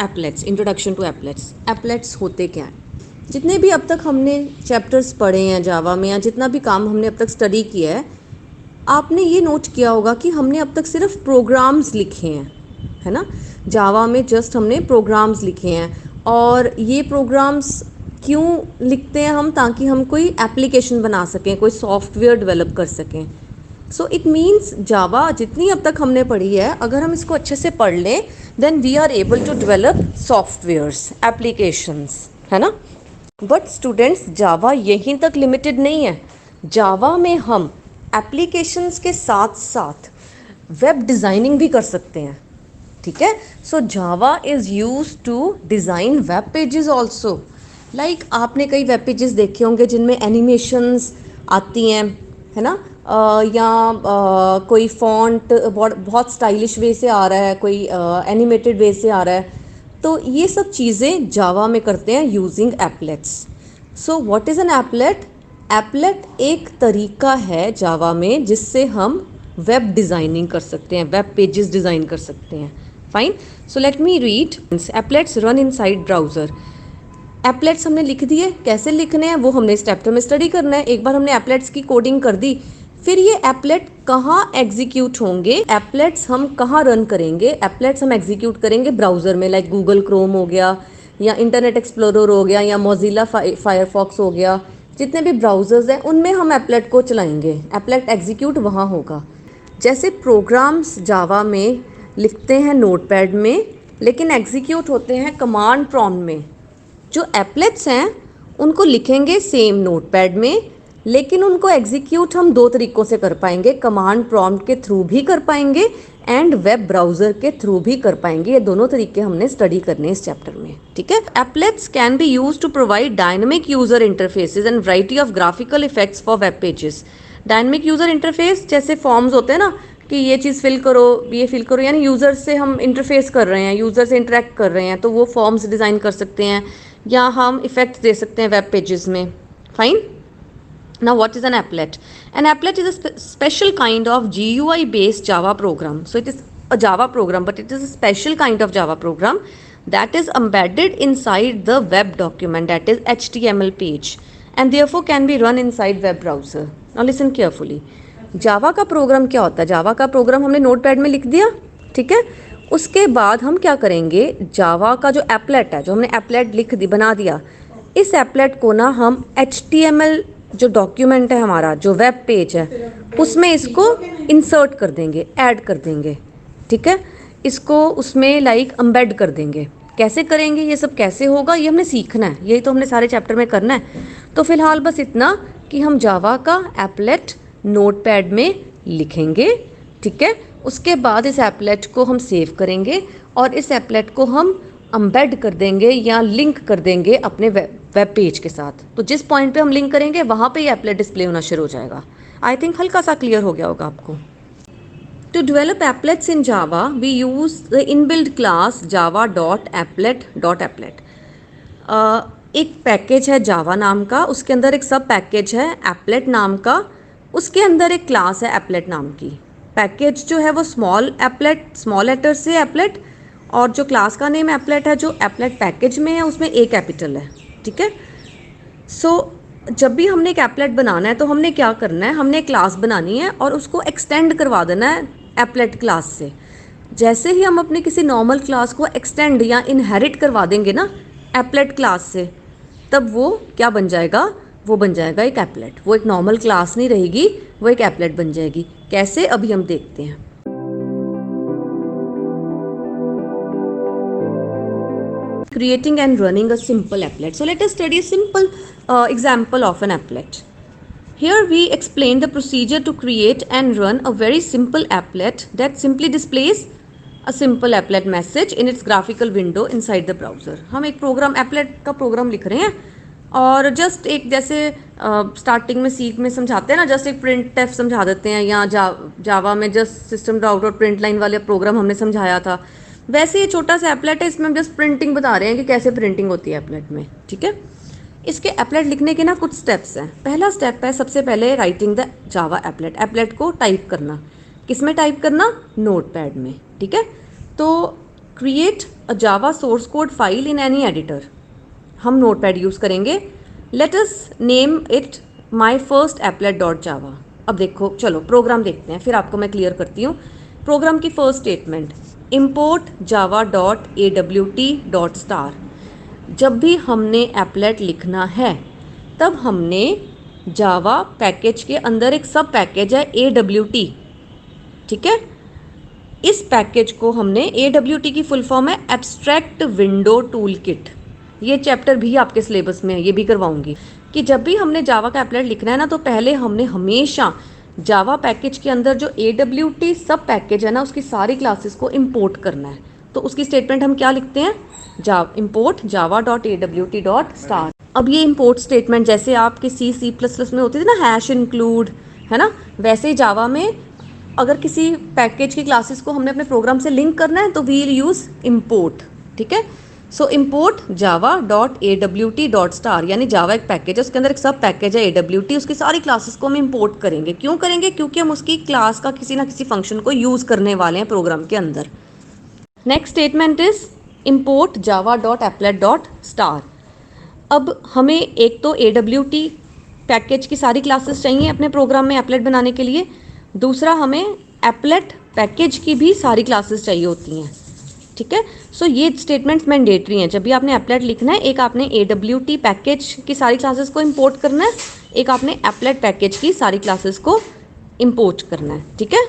एप्लेट्स, introduction to एप्लेट्स। एप्लेट्स होते क्या हैं? जितने भी अब तक हमने चैप्टर्स पढ़े हैं जावा में, या जितना भी काम हमने अब तक स्टडी किया है, आपने ये नोट किया होगा कि हमने अब तक सिर्फ प्रोग्राम्स लिखे हैं, है ना। जावा में जस्ट हमने प्रोग्राम्स लिखे हैं, और ये प्रोग्राम्स क्यों लिखते हैं हम? ताकि हम कोई एप्लीकेशन बना सकें, कोई सॉफ्टवेयर डेवलप कर सकें। सो इट मीन्स जावा जितनी अब तक हमने पढ़ी है, अगर हम इसको अच्छे से पढ़ लें, then we are able to develop softwares, applications, है ना। बट स्टूडेंट्स, जावा यहीं तक लिमिटेड नहीं है। जावा में हम एप्लीकेशंस के साथ साथ वेब डिज़ाइनिंग भी कर सकते हैं, ठीक है। So Java is use to design web pages also. Like आपने कई वेब पेजेस देखे होंगे जिनमें एनिमेशंस आती हैं, है ना। कोई फॉन्ट बहुत स्टाइलिश वे से आ रहा है, कोई एनिमेटेड वे से आ रहा है, तो ये सब चीज़ें जावा में करते हैं using एप्लेट्स। So what is an applet? Applet एक तरीका है जावा में जिससे हम वेब डिज़ाइनिंग कर सकते हैं, वेब पेजेस डिज़ाइन कर सकते हैं। Fine, so let me read. एप्लेट्स run inside browser. एप्लेट्स हमने लिख दिए, कैसे लिखने हैं वो हमने इस चैप्टर में स्टडी करना है। एक बार हमने एप्लेट्स की कोडिंग कर दी, फिर ये एप्लेट कहाँ एग्जीक्यूट होंगे, एप्लेट्स हम कहाँ रन करेंगे? एप्लेट्स हम एग्जीक्यूट करेंगे ब्राउज़र में, लाइक गूगल क्रोम हो गया, या इंटरनेट एक्सप्लोरर हो गया, या मोजिला फायरफॉक्स हो गया। जितने भी ब्राउज़र्स हैं उनमें हम एप्लेट को चलाएंगे, एप्लेट एग्जीक्यूट वहाँ होगा। जैसे प्रोग्राम्स जावा में लिखते हैं नोटपैड में, लेकिन एग्जीक्यूट होते हैं कमांड प्रॉम्प्ट में। जो एप्लेट्स हैं उनको लिखेंगे सेम नोटपैड में, लेकिन उनको एग्जीक्यूट हम दो तरीक़ों से कर पाएंगे, कमांड प्रॉम्प्ट के थ्रू भी कर पाएंगे एंड वेब ब्राउज़र के थ्रू भी कर पाएंगे। ये दोनों तरीके हमने स्टडी करने इस चैप्टर में, ठीक है। Applets can be use to provide dynamic user interfaces and variety of graphical effects for web pages. Dynamic user interface जैसे फॉर्म्स होते हैं ना, कि ये चीज़ फिल करो, ये फिल करो, यानी यूज़र से हम इंटरफेस कर रहे हैं, यूज़र से इंटरेक्ट कर रहे हैं, तो वो फॉर्म्स डिज़ाइन कर सकते हैं, या हम इफेक्ट्स दे सकते हैं वेब पेजेस में। Fine, now what is an applet? An applet is a special kind of GUI based Java program. So it is a Java program, but it is a special kind of Java program that is embedded inside the web document, that is HTML page, and therefore can be run inside web browser. Now listen carefully. जावा का programme क्या होता है? जावा का programme हमने notepad में लिख दिया, ठीक है। उसके बाद हम क्या करेंगे, जावा का जो एप्लेट है, जो हमने एप्लेट लिख दी, बना दिया, इस एप्लेट को ना हम HTML जो डॉक्यूमेंट है हमारा, जो वेब पेज है, उसमें इसको इंसर्ट कर देंगे, ऐड कर देंगे, ठीक है। इसको उसमें लाइक एम्बेड कर देंगे। कैसे करेंगे, ये सब कैसे होगा, ये हमने सीखना है, यही तो हमने सारे चैप्टर में करना है। तो फिलहाल बस इतना कि हम जावा का एप्लेट नोटपैड में लिखेंगे, ठीक है। उसके बाद इस एप्लेट को हम सेव करेंगे और इस एप्लेट को हम एम्बेड कर देंगे या लिंक कर देंगे अपने वेब पेज के साथ। तो जिस पॉइंट पे हम लिंक करेंगे वहाँ पे ये एप्लेट डिस्प्ले होना शुरू हो जाएगा। आई थिंक हल्का सा क्लियर हो गया होगा आपको। To develop applets in Java we use the inbuilt class Java dot applet. एक पैकेज है जावा नाम का, उसके अंदर एक सब पैकेज है एप्लेट नाम का, उसके अंदर एक क्लास है एप्लेट नाम की। पैकेज जो है वो स्मॉल लेटर से एप्लेट, और जो क्लास का नेम एप्लेट है, जो एप्लेट पैकेज में है, उसमें ए कैपिटल है, ठीक है। सो जब भी हमने एक एप्लेट बनाना है तो हमने क्या करना है, हमने एक क्लास बनानी है और उसको एक्सटेंड करवा देना है एप्लेट क्लास से। जैसे ही हम अपने किसी नॉर्मल क्लास को एक्सटेंड या इनहेरिट करवा देंगे ना एप्लेट क्लास से, तब वो क्या बन जाएगा, वो बन जाएगा एक एप्लेट। वो एक नॉर्मल क्लास नहीं रहेगी, वो एक एप्लेट बन जाएगी। कैसे, अभी हम देखते हैं। Creating and running a simple applet. So let us study a simple example of an applet. Here we explain the procedure to create and run a very simple applet that simply displays a simple applet message in its graphical window inside the browser. हम एक programme applet का programme लिख रहे हैं और just एक जैसे starting में सीख में समझाते हैं ना, जस्ट एक प्रिंट टेफ समझा देते हैं, या जावा में just system dot out print line वाले प्रोग्राम हमने समझाया था, वैसे ये छोटा सा एप्लेट है, इसमें हम जस्ट प्रिंटिंग बता रहे हैं कि कैसे प्रिंटिंग होती है एप्लेट में, ठीक है। इसके एप्लेट लिखने के ना कुछ स्टेप्स हैं। पहला स्टेप है सबसे पहले writing the Java applet. Applet को टाइप करना, किस में टाइप करना, नोटपैड में, ठीक है। तो create a Java source code file in any editor. हम नोटपैड यूज़ करेंगे। Let us name it my first applet dot Java. अब देखो, चलो प्रोग्राम देखते हैं, फिर आपको मैं क्लियर करती हूँ। प्रोग्राम की first statement, import Java dot AWT dot star. जब भी हमने एपलेट लिखना है तब हमने जावा पैकेज के अंदर एक सब पैकेज है AWT, ठीक है। इस पैकेज को हमने, AWT की फुल फॉर्म है एब्स्ट्रैक्ट विंडो टूल किट। ये चैप्टर भी आपके सिलेबस में है, ये भी करवाऊंगी कि जब भी हमने जावा का एपलेट लिखना है ना, तो पहले हमने हमेशा जावा पैकेज के अंदर जो AWT सब पैकेज है ना, उसकी सारी क्लासेस को इंपोर्ट करना है। तो उसकी स्टेटमेंट हम क्या लिखते हैं, import Java dot AWT dot star. अब ये इंपोर्ट स्टेटमेंट जैसे आपके C++ में होती थी ना, हैश इंक्लूड, है ना, वैसे ही जावा में अगर किसी पैकेज की क्लासेस को हमने अपने प्रोग्राम से लिंक करना है तो वील यूज़ इम्पोर्ट, ठीक है। सो import Java dot AWT dot star, यानी जावा एक पैकेज है, उसके अंदर एक सब पैकेज है AWT, उसकी सारी क्लासेस को हम इंपोर्ट करेंगे। क्यों करेंगे, क्योंकि हम उसकी क्लास का किसी ना किसी फंक्शन को यूज़ करने वाले हैं प्रोग्राम के अंदर। Next statement is import Java dot applet dot star. अब हमें एक तो AWT पैकेज की सारी क्लासेस चाहिए अपने प्रोग्राम में एपलेट बनाने के लिए, दूसरा हमें एपलेट पैकेज की भी सारी क्लासेस चाहिए होती हैं, ठीक है। सो ये स्टेटमेंट्स मैंडेटरी हैं। जब भी आपने एपलेट लिखना है, एक आपने AWT पैकेज की सारी क्लासेस को इंपोर्ट करना है, एक आपने एपलेट पैकेज की सारी क्लासेस को इंपोर्ट करना है, ठीक है।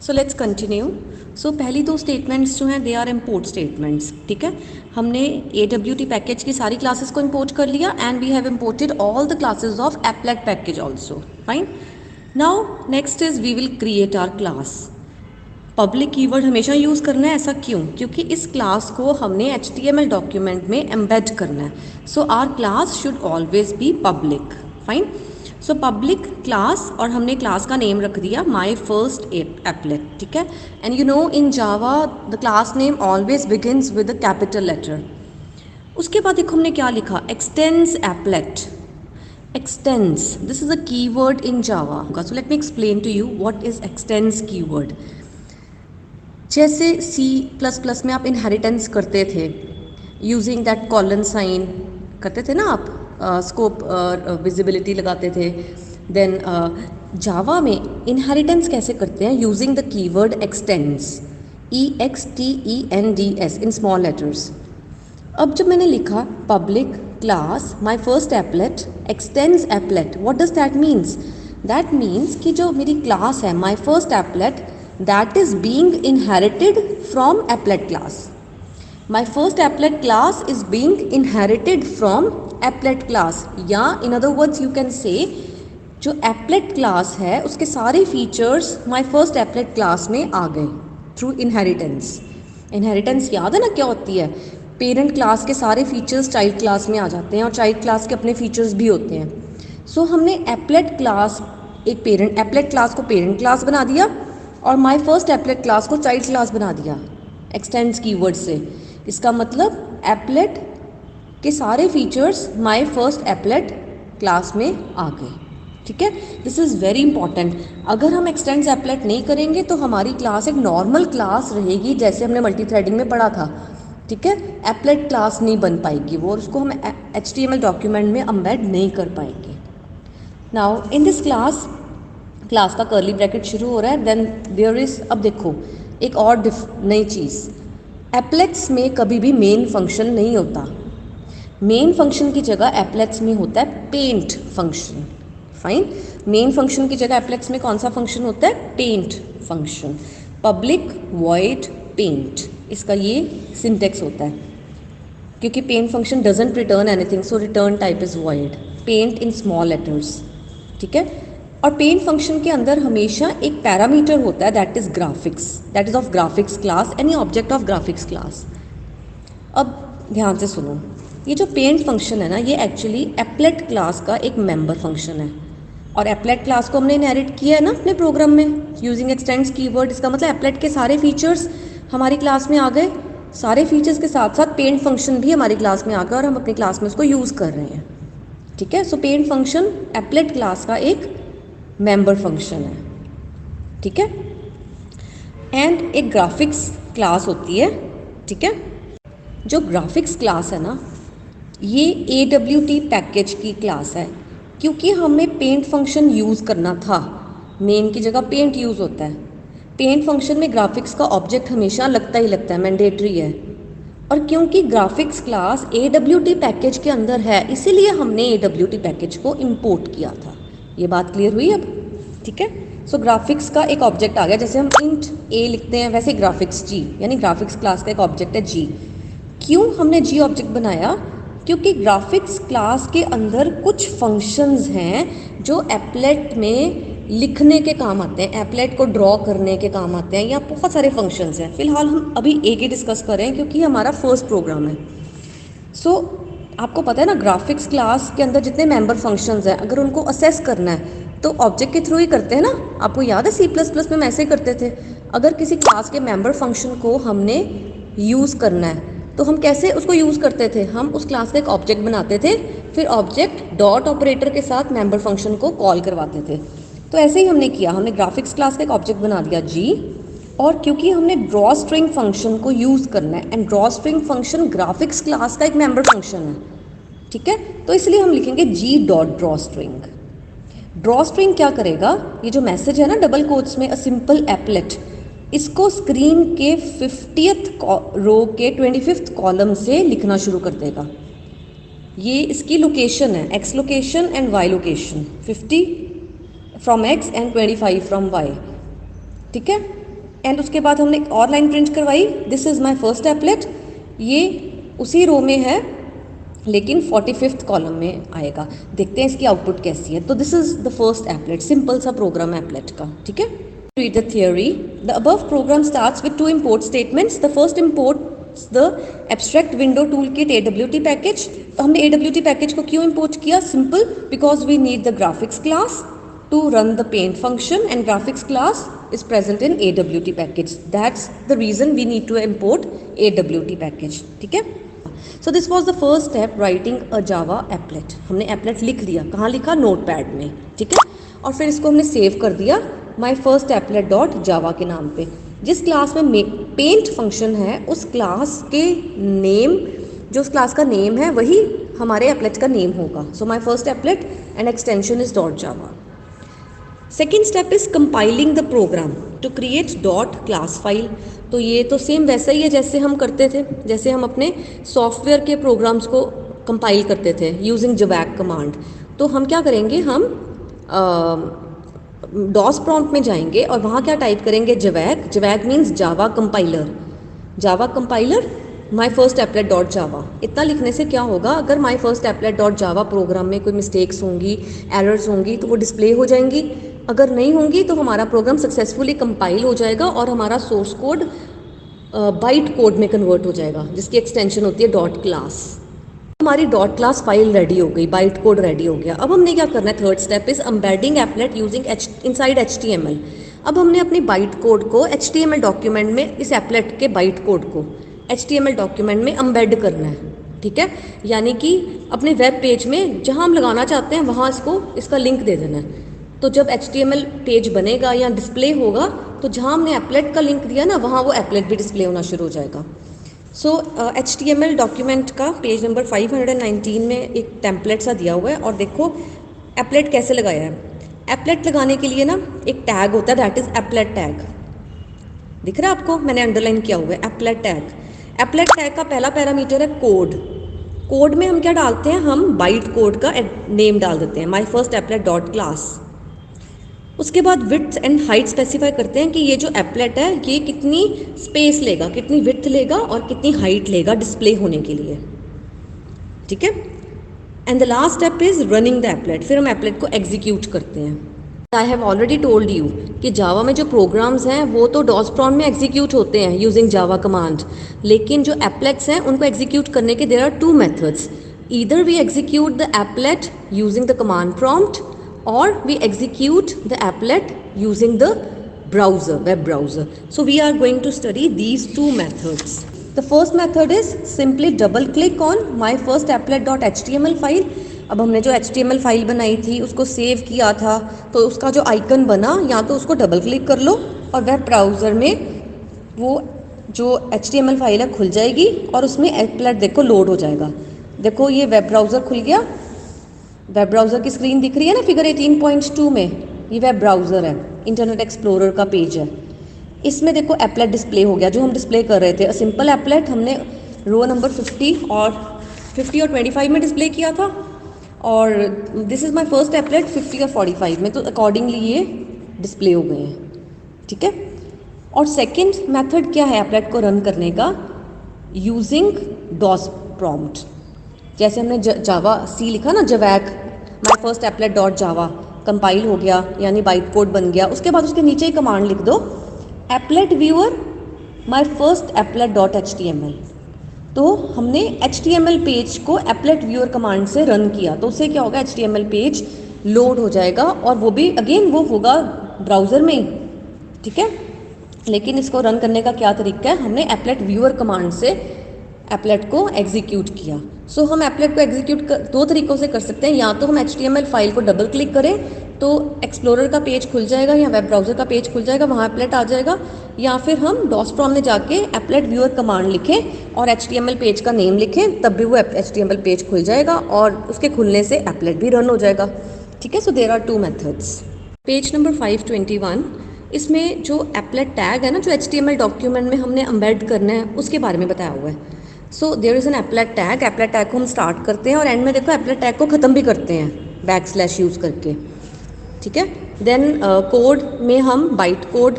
So let's continue. सो पहली दो स्टेटमेंट्स जो हैं दे आर इम्पोर्ट स्टेटमेंट्स, ठीक है। हमने AWT पैकेज की सारी क्लासेस को इंपोर्ट कर लिया and we have imported all the classes of applet package also, fine. Now next is we will create our class. Public keyword हमेशा यूज़ करना है, ऐसा क्यों, क्योंकि इस क्लास को हमने HTML डॉक्यूमेंट में एम्बेड करना है। So our class should always be public, fine. So public class, और हमने क्लास का नेम रख दिया माई फर्स्ट एपलेट, ठीक है। And you know in Java the class name always begins with a capital letter. उसके बाद देखो हमने क्या लिखा, extends applet. extends, this is a keyword in Java. So let me explain to you what is extends keyword. जैसे C++ में आप inheritance करते थे यूजिंग दैट कॉलन साइन, करते थे ना आप, स्कोप विजिबिलिटी लगाते थे। देन जावा में इनहेरिटेंस कैसे करते हैं, using the keyword extends, EXTENDS in small letters. अब जब मैंने लिखा public class my first applet extends applet, what does that means, that means कि जो मेरी क्लास है my first applet, that is being inherited from applet class. My first applet class is being inherited from applet class, या in other words you can say जो applet class है उसके सारे features my first applet class में आ गए through inheritance. Inheritance याद है ना क्या होती है, पेरेंट क्लास के सारे फीचर्स चाइल्ड क्लास में आ जाते हैं और चाइल्ड क्लास के अपने फीचर्स भी होते हैं। सो हमने एपलेट क्लास, एक पेरेंट एपलेट क्लास को पेरेंट क्लास बना दिया और माय फर्स्ट एपलेट क्लास को चाइल्ड क्लास बना दिया एक्सटेंड्स कीवर्ड से। इसका मतलब एपलेट के सारे features my first applet class में आ गए, ठीक है। This is very important. अगर हम एक्सटेंड्स एपलेट नहीं करेंगे तो हमारी क्लास एक नॉर्मल क्लास रहेगी, जैसे हमने मल्टी थ्रेडिंग में पढ़ा था, ठीक है। एपलेट क्लास नहीं बन पाएगी वो, और उसको हम HTML डॉक्यूमेंट में एम्बेड नहीं कर पाएंगे। Now in this class, class का कर्ली ब्रैकेट शुरू हो रहा है, देन देयर इज, अब देखो एक और नई चीज़, एपलेट्स में कभी भी मेन फंक्शन नहीं होता। मेन फंक्शन की जगह एपलेट्स में होता है paint function, fine. Main function की जगह एपलेट्स में कौन सा फंक्शन होता है, paint function. Public void paint, इसका ये सिंटेक्स होता है, क्योंकि paint function doesn't return anything, so return type is void, paint in small letters, ठीक है। और पेंट फंक्शन के अंदर हमेशा एक पैरामीटर होता है, that is graphics, that is of graphics class, any object of graphics class. अब ध्यान से सुनो, ये जो पेंट फंक्शन है ना, ये एक्चुअली एपलेट क्लास का एक मेंबर फंक्शन है, और एपलेट क्लास को हमने इनहेरिट किया है ना अपने प्रोग्राम में यूजिंग एक्सटेंड्स कीवर्ड। इसका मतलब एपलेट के सारे फीचर्स हमारी क्लास में आ गए, सारे फीचर्स के साथ साथ पेंट फंक्शन भी हमारी क्लास में आ गया और हम अपनी क्लास में उसको यूज़ कर रहे हैं, ठीक है। सो पेंट फंक्शन एपलेट क्लास का एक मेंबर फंक्शन है, ठीक है। एंड एक ग्राफिक्स क्लास होती है ठीक है। जो ग्राफिक्स क्लास है ना, ये AWT पैकेज की क्लास है, क्योंकि हमें पेंट फंक्शन यूज़ करना था। मेन की जगह पेंट यूज़ होता है। पेंट फंक्शन में ग्राफिक्स का ऑब्जेक्ट हमेशा लगता ही लगता है, मैंडेटरी है। और क्योंकि ग्राफिक्स क्लास AWT पैकेज के अंदर है, इसीलिए हमने AWT पैकेज को इंपोर्ट किया था। ये बात क्लियर हुई अब? ठीक है। सो ग्राफिक्स का एक ऑब्जेक्ट आ गया, जैसे हम इंट A लिखते हैं वैसे ग्राफिक्स G, यानी ग्राफिक्स क्लास का एक ऑब्जेक्ट है G। क्यों हमने G ऑब्जेक्ट बनाया? क्योंकि ग्राफिक्स क्लास के अंदर कुछ फंक्शंस हैं जो एप्लेट में लिखने के काम आते हैं, एप्लेट को ड्रॉ करने के काम आते हैं, या बहुत सारे फंक्शंस हैं। फिलहाल हम अभी एक ही डिस्कस कर रहे हैं क्योंकि हमारा फर्स्ट प्रोग्राम है। सो आपको पता है ना, ग्राफिक्स क्लास के अंदर जितने मेंबर फंक्शंस हैं, अगर उनको असेस करना है तो ऑब्जेक्ट के थ्रू ही करते हैं ना। आपको याद है C++ में हम ऐसे ही करते थे। अगर किसी क्लास के मेंबर फंक्शन को हमने यूज़ करना है तो हम कैसे उसको यूज़ करते थे? हम उस क्लास का एक ऑब्जेक्ट बनाते थे, फिर ऑब्जेक्ट डॉट ऑपरेटर के साथ मेंबर फंक्शन को कॉल करवाते थे। तो ऐसे ही हमने किया, हमने ग्राफिक्स क्लास का एक ऑब्जेक्ट बना दिया G, और क्योंकि हमने ड्रॉ स्ट्रिंग फंक्शन को यूज़ करना है, and draw string function graphics class का एक मेंबर फंक्शन है, ठीक है, तो इसलिए हम लिखेंगे G dot draw string. Draw string क्या करेगा? ये जो मैसेज है ना डबल कोट्स में, अ सिंपल एप्लेट, इसको स्क्रीन के 50th रो के 25th कॉलम से लिखना शुरू कर देगा। ये इसकी लोकेशन है, X location and Y location, 50 from X and 25 from Y, ठीक है। एंड उसके बाद हमने एक और लाइन प्रिंट करवाई, this is my first applet. ये उसी रो में है लेकिन 45th कॉलम में आएगा। देखते हैं इसकी आउटपुट कैसी है। तो this is the first applet, simple सा प्रोग्राम एप्लेट का, ठीक है। Read the theory. The above program starts with 2 import statements. The first imports the abstract window toolkit AWT package. तो हमने AWT पैकेज को क्यों इम्पोर्ट किया? Simple, because we need the graphics class to run the paint function, and graphics class is present in AWT package. That's the reason we need to import AWT package, ठीक है। So this was the first step, writing a Java applet. हमने applet लिख दिया, कहाँ लिखा? Notepad में, ठीक है। और फिर इसको हमने सेव कर दिया my first applet डॉट जावा के नाम पे। जिस क्लास में पेंट फंक्शन है उस क्लास के नेम, जो उस क्लास का नेम है वही हमारे एप्लेट का नेम होगा। So my first applet and extension is dot Java. Second step is compiling the program to create dot class file. तो ये तो सेम वैसा ही है जैसे हम करते थे, जैसे हम अपने सॉफ्टवेयर के प्रोग्राम्स को कंपाइल करते थे यूजिंग जवैक कमांड। तो हम क्या करेंगे, हम डॉस प्रॉम्प्ट में जाएंगे और वहाँ क्या टाइप करेंगे? Javac. Javac means Java compiler. Java compiler my first applet dot Java. इतना लिखने से क्या होगा, अगर माई फर्स्ट एप्लेट डॉट जावा प्रोग्राम में कोई मिस्टेक्स होंगी, एरर्स होंगी, तो वो डिस्प्ले हो जाएंगी। अगर नहीं होंगी तो हमारा प्रोग्राम सक्सेसफुली कंपाइल हो जाएगा और हमारा सोर्स कोड बाइट कोड में कन्वर्ट हो जाएगा, जिसकी एक्सटेंशन होती है डॉट क्लास। हमारी डॉट क्लास फाइल रेडी हो गई, बाइट कोड रेडी हो गया। अब हमने क्या करना है? Third step is embedding applet using inside HTML। अब हमने अपनी बाइट कोड को HTML डॉक्यूमेंट में, इस एप्लेट के बाइट कोड को HTML डॉक्यूमेंट में एम्बेड करना है, ठीक है। यानी कि अपने वेब पेज में जहाँ हम लगाना चाहते हैं वहाँ इसका लिंक दे देना है। तो जब HTML पेज बनेगा या डिस्प्ले होगा तो जहाँ हमने एप्लेट का लिंक दिया ना, वहाँ वो एप्लेट भी डिस्प्ले होना शुरू हो जाएगा। सो HTML डॉक्यूमेंट का पेज नंबर 519 में एक टेम्पलेट सा दिया हुआ है, और देखो एप्लेट कैसे लगाया है। एप्लेट लगाने के लिए ना एक टैग होता है, दैट इज एप्लेट टैग। दिख रहा है आपको? मैंने अंडरलाइन किया हुआ है एप्लेट टैग। एप्लेट टैग का पहला पैरामीटर है कोड। कोड में हम क्या डालते हैं? हम बाइट कोड का नेम डाल देते हैं, my first applet dot class. उसके बाद विड्थ एंड हाइट स्पेसिफाई करते हैं कि ये जो एप्लेट है ये कितनी स्पेस लेगा, कितनी विड्थ लेगा और कितनी हाइट लेगा डिस्प्ले होने के लिए, ठीक है। And the last step is running the applet. फिर हम एप्लेट को एग्जीक्यूट करते हैं। I have already told you कि जावा में जो प्रोग्राम्स हैं वो तो डॉस प्रॉम्प्ट में एग्जीक्यूट होते हैं यूजिंग जावा कमांड, लेकिन जो एप्लेट्स हैं उनको एग्जीक्यूट करने के there are 2 methods. Either we execute the applet using the command prompt, or we execute the applet using the browser, web browser. So we are going to study these 2 methods. The first method is simply double click on my first applet.html file. अब हमने जो HTML file बनाई थी उसको save किया था, तो उसका जो आइकन बना, या तो उसको डबल क्लिक कर लो और वेब ब्राउज़र में वो जो HTML फाइल है खुल जाएगी और उसमें एप्लेट देखो लोड हो जाएगा। देखो ये वेब ब्राउज़र खुल गया, वेब ब्राउज़र की स्क्रीन दिख रही है ना फिगर 18.2 में, ये वेब ब्राउज़र है, इंटरनेट एक्सप्लोरर का पेज है। इसमें देखो एप्लेट डिस्प्ले हो गया जो हम डिस्प्ले कर रहे थे। अ सिंपल एप्लेट हमने रो नंबर 50 और 25 में डिस्प्ले किया था, और this is my first applet 50 और 45 में, तो अकॉर्डिंगली ये डिस्प्ले हो गए हैं, ठीक है। और सेकंड मेथड क्या है एप्लेट को रन करने का, यूजिंग डॉस प्रॉम्प्ट। जैसे हमने जावा सी लिखा ना, javac my first applet dot Java compile हो गया यानी बाइट कोड बन गया, उसके बाद उसके नीचे ही कमांड लिख दो applet viewer my first applet dot HTML। तो हमने HTML पेज को एप्लेट व्यूअर कमांड से रन किया, तो उससे क्या होगा, HTML पेज लोड हो जाएगा, और वो भी अगेन वो होगा ब्राउज़र में ही, ठीक है। लेकिन इसको रन करने का क्या तरीका है, हमने एप्लेट व्यूअर कमांड से एप्लेट को एग्जीक्यूट किया। सो हम एप्लेट को एग्जीक्यूट दो तरीक़ों से कर सकते हैं, या तो हम HTML फाइल को डबल क्लिक करें तो एक्सप्लोरर का पेज खुल जाएगा या वेब ब्राउज़र का पेज खुल जाएगा, वहाँ एप्लेट आ जाएगा, या फिर हम डॉस प्रॉम्प्ट में जाके एप्लेट व्यूअर कमांड लिखें और HTML पेज का नेम लिखें, तब भी वो HTML पेज खुल जाएगा और उसके खुलने से एप्लेट भी रन हो जाएगा, ठीक है। So there are two methods. Page number 521, इसमें जो एप्लेट टैग है ना, जो HTML डॉक्यूमेंट में हमने एम्बेड करना है उसके बारे में बताया हुआ है। So there is an applet tag को हम स्टार्ट करते हैं और एंड में देखो एप्लेट टैग को ख़त्म भी करते हैं बैकस्लैश यूज़ करके, ठीक है। देन कोड में हम बाइट कोड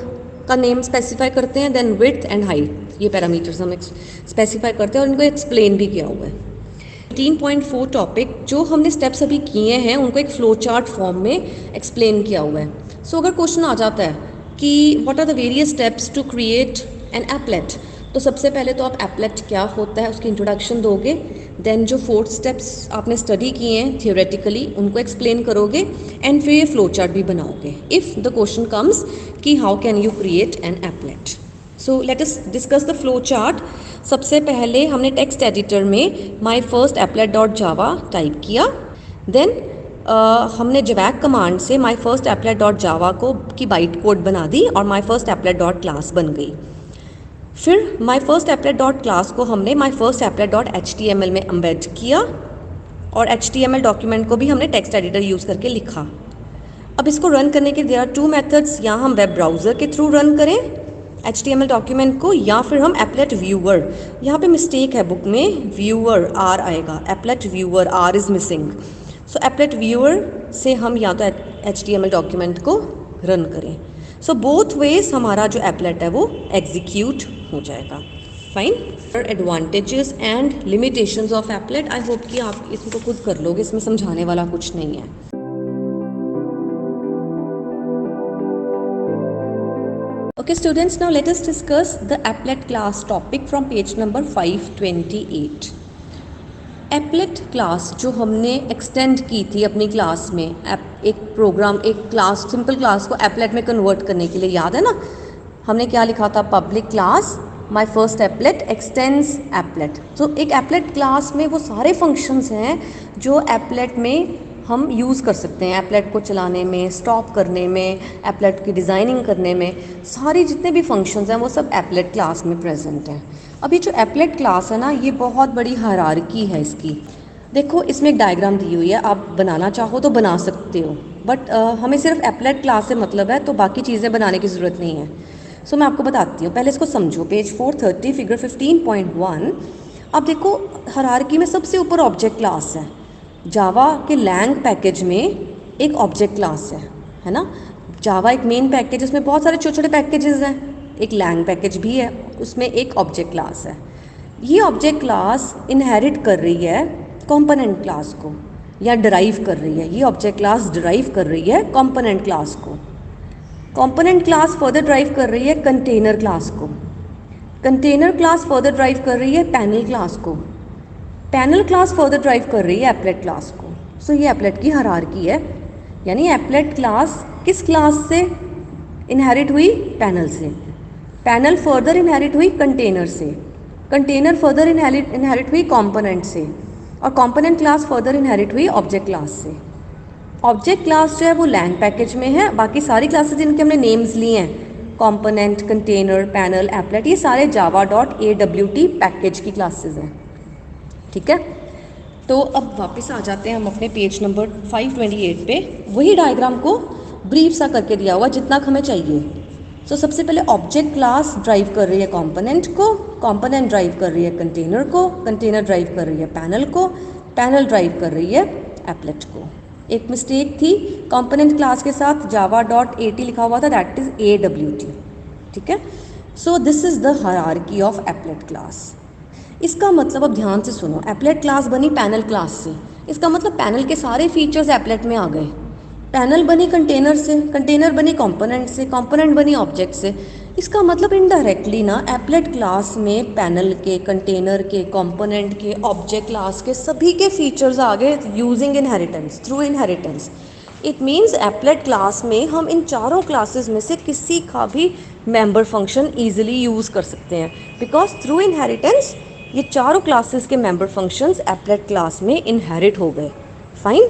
का नेम स्पेसिफाई करते हैं, देन विड्थ एंड हाइट, ये पैरामीटर्स हम स्पेसिफाई करते हैं और इनको एक्सप्लेन भी किया हुआ है। 18.4 टॉपिक जो हमने स्टेप्स अभी किए हैं उनको एक फ्लो चार्ट फॉर्म में एक्सप्लेन किया हुआ है। सो अगर क्वेश्चन आ जाता है कि what are the various steps to create an applet, तो सबसे पहले तो आप एप्लेट क्या होता है उसकी इंट्रोडक्शन दोगे, देन जो 4 स्टेप्स आपने स्टडी किए हैं थियोरेटिकली उनको एक्सप्लेन करोगे, एंड फिर ये फ्लो चार्ट भी बनाओगे इफ़ द क्वेश्चन कम्स कि how can you create an applet. So let us discuss the flow chart. सबसे पहले हमने टेक्स्ट एडिटर में my first applet dot Java type किया, देन हमने जवैक कमांड से माई फर्स्ट एप्लेट डॉट जावा को की बाइट कोड बना दी और my first applet dot class बन गई। फिर my first applet dot class को हमने my first applet dot HTML में एम्बेड किया और HTML डॉक्यूमेंट को भी हमने टेक्स्ट एडिटर यूज़ करके लिखा। अब इसको रन करने के देयर आर 2 मेथड्स, या हम वेब ब्राउज़र के थ्रू रन करें HTML डॉक्यूमेंट को, या फिर हम एप्लेट व्यूअर, यहाँ पे मिस्टेक है बुक में व्यूअर R आएगा, applet viewer R is missing. So applet viewer से हम या तो HTML डॉक्यूमेंट को रन करें। सो बोथ वेज हमारा जो एप्लेट है वो एग्जीक्यूट हो जाएगा। Fine. Advantages and limitations of applet, I hope कि आप इसको खुद कर लोगे, इसमें समझाने वाला कुछ नहीं है। Okay students, now let us discuss the applet class topic from page number 528. applet class जो हमने एक्सटेंड की थी अपनी क्लास में, एक प्रोग्राम, एक क्लास, सिंपल क्लास को applet में कन्वर्ट करने के लिए, याद है ना हमने क्या लिखा था, public class my first applet x tends applet. तो एक एप्लेट क्लास में वो सारे फंक्शंस हैं जो एप्लेट में हम यूज़ कर सकते हैं, एप्लेट को चलाने में, स्टॉप करने में, एप्लेट की डिज़ाइनिंग करने में, सारी जितने भी फंक्शंस हैं वो सब एप्लेट क्लास में प्रेजेंट हैं। अभी जो एप्लेट क्लास है ना, ये बहुत बड़ी हायरार्की है इसकी। देखो इसमें एक डायग्राम दी हुई है, आप बनाना चाहो तो बना सकते हो, बट हमें सिर्फ एप्लेट क्लास से मतलब है, तो बाकी चीज़ें बनाने की ज़रूरत नहीं है। सो मैं आपको बताती हूँ, पहले इसको समझो। Page 430 figure 15.1। अब देखो हायरार्की में सबसे ऊपर ऑब्जेक्ट क्लास है। जावा के लैंग पैकेज में एक ऑब्जेक्ट क्लास है ना। जावा एक मेन पैकेज, उसमें बहुत सारे छोटे छोटे पैकेजेस हैं, एक लैंग पैकेज भी है, उसमें एक ऑब्जेक्ट क्लास है। ये ऑब्जेक्ट क्लास इनहेरिट कर रही है कंपोनेंट क्लास को, या डिराइव कर रही है, ये ऑब्जेक्ट क्लास डिराइव कर रही है कंपोनेंट क्लास को। कंपोनेंट क्लास फर्दर ड्राइव कर रही है कंटेनर क्लास को, कंटेनर क्लास फर्दर ड्राइव कर रही है पैनल क्लास को, पैनल क्लास फर्दर ड्राइव कर रही है एप्लेट क्लास को। सो ये एप्लेट की हायरार्की है, यानी एप्लेट क्लास किस क्लास से इनहेरिट हुई, पैनल से, पैनल फर्दर इनहेरिट हुई कंटेनर से, कंटेनर फर्दर इनहेरिट हुई कंपोनेंट से, और कंपोनेंट क्लास फर्दर इनहेरिट हुई ऑब्जेक्ट क्लास से। ऑब्जेक्ट क्लास जो है वो लैंग पैकेज में है, बाकी सारी क्लासेस जिनके हमने नेम्स लिए हैं कंपोनेंट, कंटेनर, पैनल, एप्लेट, ये सारे java.awt पैकेज की क्लासेस हैं। ठीक है, तो अब वापस आ जाते हैं हम अपने पेज नंबर 528 पे। वही डायग्राम को ब्रीफ सा करके दिया हुआ जितना हमें चाहिए। तो सबसे पहले ऑब्जेक्ट क्लास ड्राइव कर रही है कंपोनेंट को, कंपोनेंट ड्राइव कर रही है कंटेनर को, कंटेनर ड्राइव कर रही है पैनल को, पैनल ड्राइव कर रही है एप्लेट को। एक मिस्टेक थी, कंपोनेंट क्लास के साथ java.at लिखा हुआ था, दैट इज AWT। ठीक है, so this is the hierarchy of applet class. इसका मतलब अब ध्यान से सुनो, एप्लेट क्लास बनी पैनल क्लास से, इसका मतलब पैनल के सारे फीचर्स एप्लेट में आ गए। पैनल बनी कंटेनर से, कंटेनर बनी कंपोनेंट से, कंपोनेंट बनी ऑब्जेक्ट से। इसका मतलब इनडायरेक्टली ना एप्लेट क्लास में पैनल के, कंटेनर के, कंपोनेंट के, ऑब्जेक्ट क्लास के सभी के फीचर्स आ गए using inheritance, through inheritance. It means applet class में हम इन चारों क्लासेस में से किसी का भी मेंबर फंक्शन ईजिली यूज़ कर सकते हैं, बिकॉज थ्रू इनहेरिटेंस ये चारों क्लासेस के मेंबर फंक्शंस एप्लेट क्लास में इनहेरिट हो गए। Fine.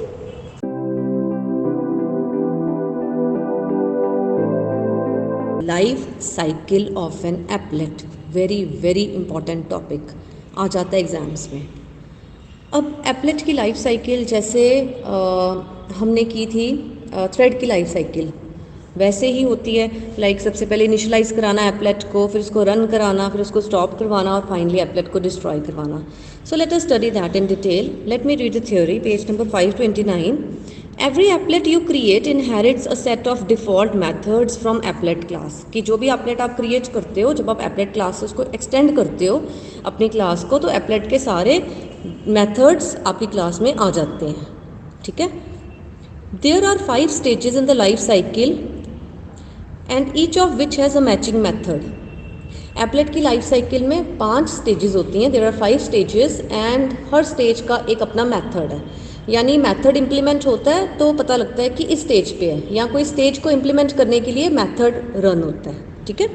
Life cycle of an applet, very very important topic आ जाता है एग्जाम्स में। अब एप्लेट की लाइफ साइकिल जैसे हमने की थी थ्रेड की लाइफ साइकिल, वैसे ही होती है। लाइक सबसे पहले इनिशियलाइज कराना एप्लेट को, फिर उसको रन कराना, फिर उसको स्टॉप करवाना और फाइनली एप्लेट को डिस्ट्रॉय करवाना। So let us study that in detail. Let me read the theory, page number 529। Every applet you create inherits a set of default methods from applet class। कि जो भी applet आप create करते हो, जब आप applet classes को extend करते हो अपनी क्लास को, तो applet के सारे methods आपकी क्लास में आ जाते हैं। ठीक है, There are 5 stages in the life cycle and each of which has a matching method। Applet की लाइफ साइकिल में 5 स्टेजेस होती हैं। देयर आर 5 स्टेजेस एंड हर स्टेज का एक अपना मेथड है। यानी मेथड इम्प्लीमेंट होता है तो पता लगता है कि इस स्टेज पे है, या कोई स्टेज को इम्प्लीमेंट करने के लिए मेथड रन होता है। ठीक है,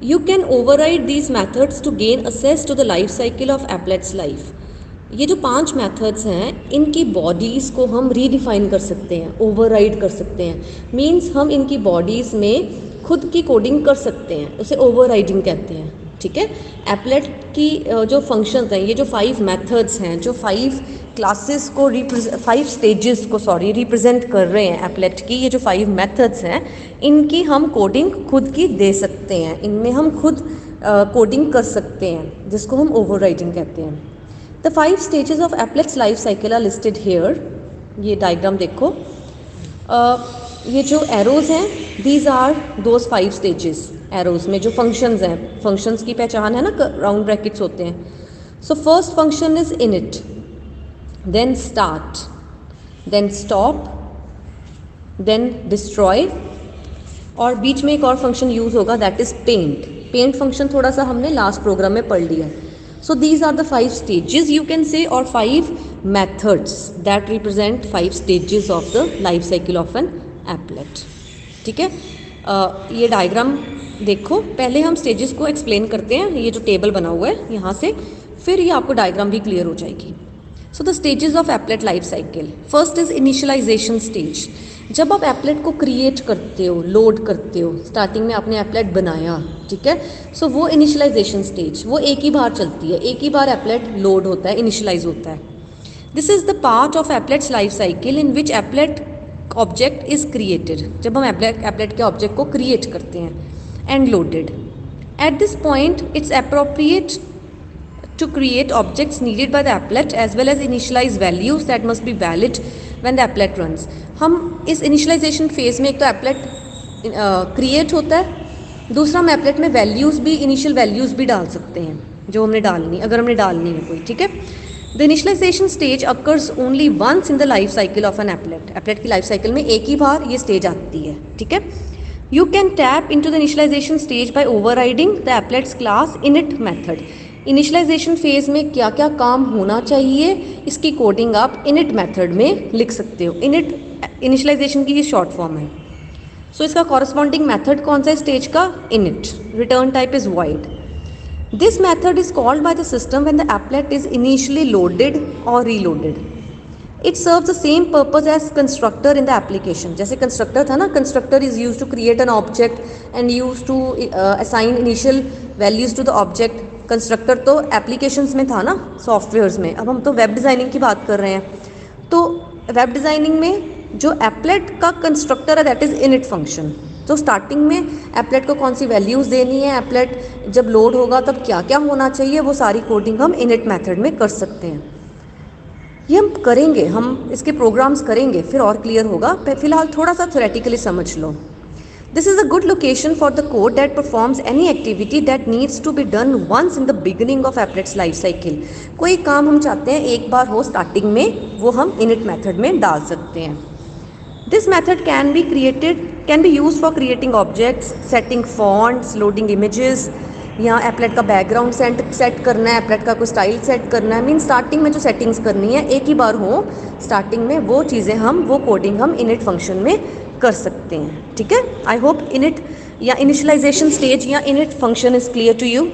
you can override these methods to gain access to the life cycle of एप्लेट्स life. ये जो 5 मेथड्स हैं, इनकी बॉडीज़ को हम रीडिफाइन कर सकते हैं, ओवरराइड कर सकते हैं। मीन्स हम इनकी बॉडीज़ में खुद की कोडिंग कर सकते हैं, उसे ओवरराइडिंग कहते हैं। ठीक है, एप्लेट की जो फंक्शंस हैं, ये जो 5 मेथड्स हैं, जो 5 क्लासेस को 5 स्टेजेस को रिप्रेजेंट कर रहे हैं एप्लेट की, ये जो 5 मेथड्स हैं, इनकी हम कोडिंग खुद की दे सकते हैं, इनमें हम खुद कोडिंग कर सकते हैं, जिसको हम ओवरराइडिंग कहते हैं। The 5 stages of एप्लेट्स life cycle are listed here. ये डायग्राम देखो, ये जो एरोज हैं, these are those 5 stages. Arrows में जो फंक्शंस हैं, फंक्शंस की पहचान है ना, राउंड ब्रैकेट्स होते हैं। So first function is init, then start, then stop, then destroy, और बीच में एक और फंक्शन यूज होगा, that is paint. Paint function थोड़ा सा हमने लास्ट प्रोग्राम में पढ़ लिया। So these are the 5 stages you can say, और 5 methods that represent 5 stages of the life cycle of an applet। ठीक है, ये डायग्राम देखो, पहले हम स्टेजेस को एक्सप्लेन करते हैं। ये जो टेबल बना हुआ है यहाँ से, फिर ये आपको डायग्राम भी क्लियर हो जाएगी। So the stages of applet life cycle. First is initialization stage. जब आप एप्लेट को क्रिएट करते हो, लोड करते हो, स्टार्टिंग में आपने एप्लेट बनाया, ठीक है, सो वो इनिशियलाइजेशन स्टेज, वो एक ही बार चलती है, एक ही बार एप्लेट लोड होता है, इनिशियलाइज होता है। This is the part of एप्लेट्स life cycle in which applet object is created. जब हम एप्लेट के ऑब्जेक्ट को क्रिएट करते हैं and loaded, at this point it's appropriate to create objects needed by the applet as well as initialize values that must be valid when the applet runs। हम इस initialization phase में एक तो applet create होता है, दूसरा हम applet में values भी, initial values भी डाल सकते हैं जो हमने डालनी, अगर हमने डालनी है कोई। ठीक है, the initialization stage occurs only once in the life cycle of an applet। applet की life cycle में एक ही बार ये stage आती है। ठीक है, you can tap into the initialization stage by overriding the applet's class init method। Initialization phase में क्या क्या काम होना चाहिए, इसकी कोडिंग आप इनिट मेथड में लिख सकते हो। इनिट इनिशियलाइजेशन की ये शॉर्ट फॉर्म है। सो इसका कॉरस्पॉन्डिंग मेथड कौन सा है स्टेज का? Init. Return type is void। This method is called by the system when the applet is initially loaded और reloaded. It serve the same purpose as constructor in the application. जैसे constructor था ना, constructor is use to create an object and use to assign initial values to the object. Constructor तो applications में था ना, softwares में। अब हम तो वेब डिज़ाइनिंग की बात कर रहे हैं। तो वेब डिज़ाइनिंग में जो एप्लेट का कंस्ट्रक्टर है दैट इज़ इनिट फंक्शन। तो स्टार्टिंग में एप्लेट को कौन सी वैल्यूज़ देनी है, एप्लेट जब लोड होगा तब क्या क्या होना चाहिए, वो सारी कोडिंग हम इनिट मेथड में कर सकते हैं। ये हम करेंगे, हम इसके प्रोग्राम्स करेंगे, फिर और क्लियर होगा। फिलहाल थोड़ा सा थ्योरेटिकली समझ लो। This is a good location for the code that performs any activity that needs to be done once in the beginning of एप्लेट्स life cycle. कोई काम हम चाहते हैं एक बार हो स्टार्टिंग में, वो हम इनिट मेथड में डाल सकते हैं। This method can be use for creating objects, setting fonts, loading images, या एप्लेट का बैकग्राउंड सेट करना है, एप्लेट का कोई स्टाइल सेट करना है। मीन स्टार्टिंग में जो सेटिंग्स करनी है एक ही बार हो स्टार्टिंग में, वो चीज़ें वो कोडिंग हम इनिट फंक्शन में कर सकते हैं। ठीक है, आई होप इनिट या इनिशियलाइजेशन स्टेज या init function is clear to you.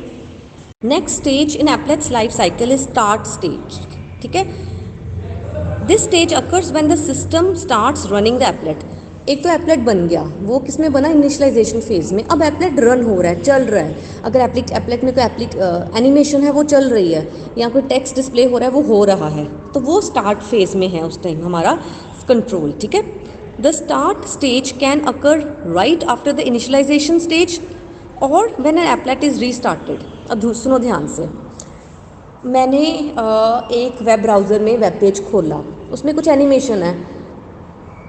Next stage in applets life cycle is start stage. ठीक है, this stage occurs when the system starts running the applet. एक तो एप्लेट बन गया, वो किस में बना, इनिशियलाइजेशन फेज में। अब एप्लेट रन हो रहा है, चल रहा है। अगर एप्लेट में कोई एनिमेशन है वो चल रही है, या कोई टेक्स्ट डिस्प्ले हो रहा है वो हो रहा है, तो वो स्टार्ट फेज में है उस टाइम हमारा कंट्रोल। ठीक है, the start stage can occur right after the initialization stage और when an applet is restarted. अब सुनो ध्यान से, मैंने एक वेब ब्राउज़र में वेब पेज खोला, उसमें कुछ एनिमेशन है,